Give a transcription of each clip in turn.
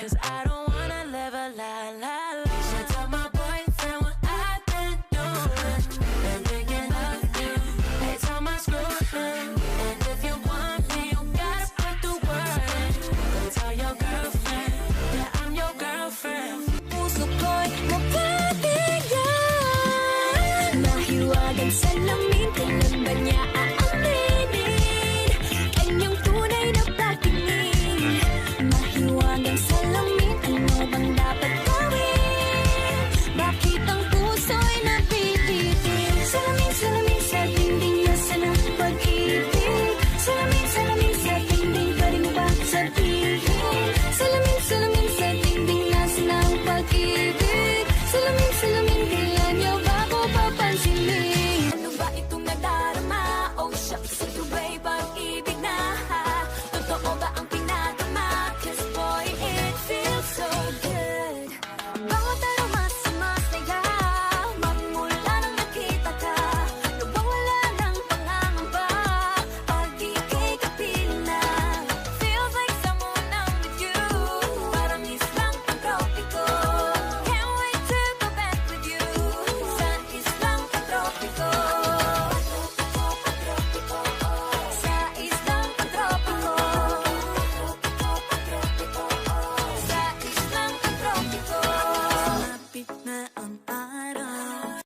'cause I don't wanna live a lie, lie, lie. Should tell my boyfriend what I've been doing. Been thinking of you. They tell my screw him. And if you want me, you gotta put the word in. Go tell your girlfriend, yeah, I'm your girlfriend. Puso ko'y mapabigyan. Mahiwagang salamin, kailan ba niya aaminin? Kanyang tunay na patingin. Mahiwagang salamin, ano bang dapat gawin? Bakit ang puso'y napipitin? Salamin, salamin sa dingding, nasa ng pag-ibig. Salamin, salamin sa dingding, pwede mo ba sabihin? Salamin, salamin sa dingding, nasa ng pag-ibig. Salamin, salamin, kailan niyo ba ako papansinin? Ano ba itong nadarama? Oh shucks, ito ba'y pag-ibig na? Totoo ba ang pinagama? 'Cause boy, it feels so good. Bawat araw masaya, magmula nang nakita ka. Nawawala ng pangangamba, pag ika'y kapiling na. Feels like someone I'm with you, parang islang pantropiko. Can't wait to go back with you, sa islang pantropiko. Sa islang pantropiko. Sa islang pantropiko. Malapit na ang araw.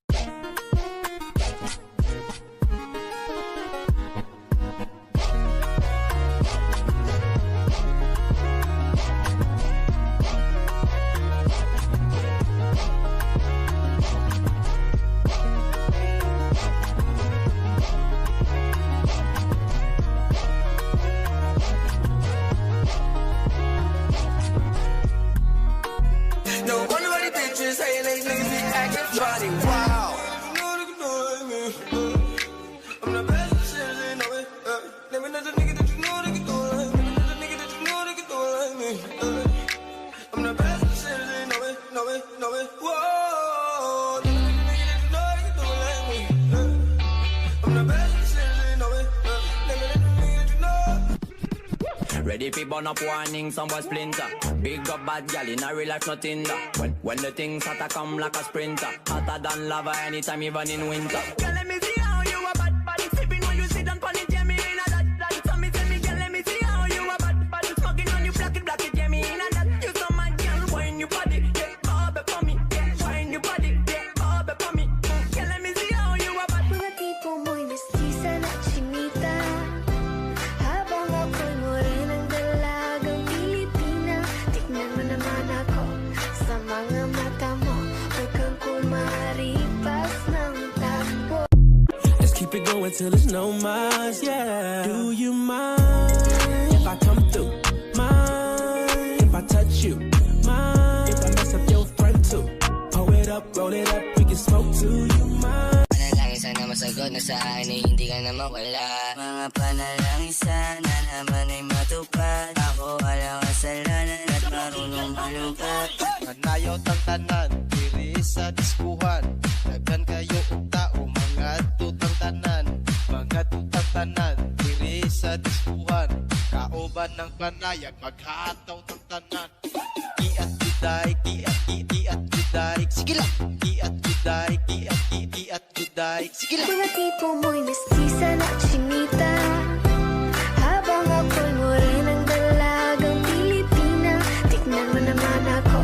No wonder why these bitches hate these niggas be acting funny. Wow. I'm the best shit, you know it. Let me know the nigga that you know that can do it like me. Let me know the nigga that you know that can do it like me. I'm the best shit, you know it, know it, know it. Whoa. Let me know the nigga that you know that can do it like me. I'm the best shit, you know it. Let me know the nigga that you know. Ready for burn up warning, some boy splinter. Big up bad gal in a real life, nothing that. When the things hotter come like a sprinter. Hotter than lava anytime, even in winter. Girl, let me see how you a bad body sipping when you sit down on it, yeah, me in a that. So me tell me, girl, let me see how you a bad body smoking on you, black it, yeah, me in a that. You so mad, girl, wine your body, yeah, bob it for me, yeah, wine your body, yeah, bob it for me. Girl, let me see how you a bad. Mga tipo mo'y mestiza na chinita, habang ako'y morenang dalagang Pilipina. Tignan mo naman ako sa mga mata mo, huwag kang kumaripas ng takbo. Let's keep it going till there's no más, yeah. Do you mind if I come through? Mind if I touch you? Mind if I mess up your friend too? Pull it up, roll it up, we can smoke too. You mind? Panalangin sana masagot na sa akin ay hindi ka na mawala. Mga panalangin sana naman ay matupad. Ako walang kasalanan at marunong malungkat. Kanayaw tang tanan, diri sa diskuhan. Daghan kayo og tao, mga tutang tanan. Mga tutang tanan, diri sa diskuhan. Kauban ng panayag, maghataw tang tanan. Kiat juday, kiat juday. Sige lang. Kiat juday, kiat juday. Sige lang. Mga tipo mo'y mestiza na chinita, habang ako'y morenang dalagang Pilipina. Tignan mo naman ako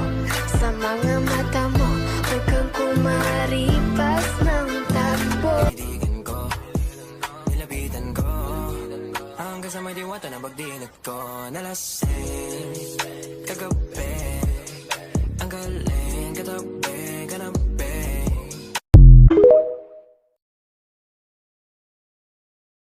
sa mga mata mo, huwag kang kumaripas ng takbo. Kaibigan ko, nilapitan ko, hanggang sa may diwata na pagdilag ko. Nalasing, kagabi,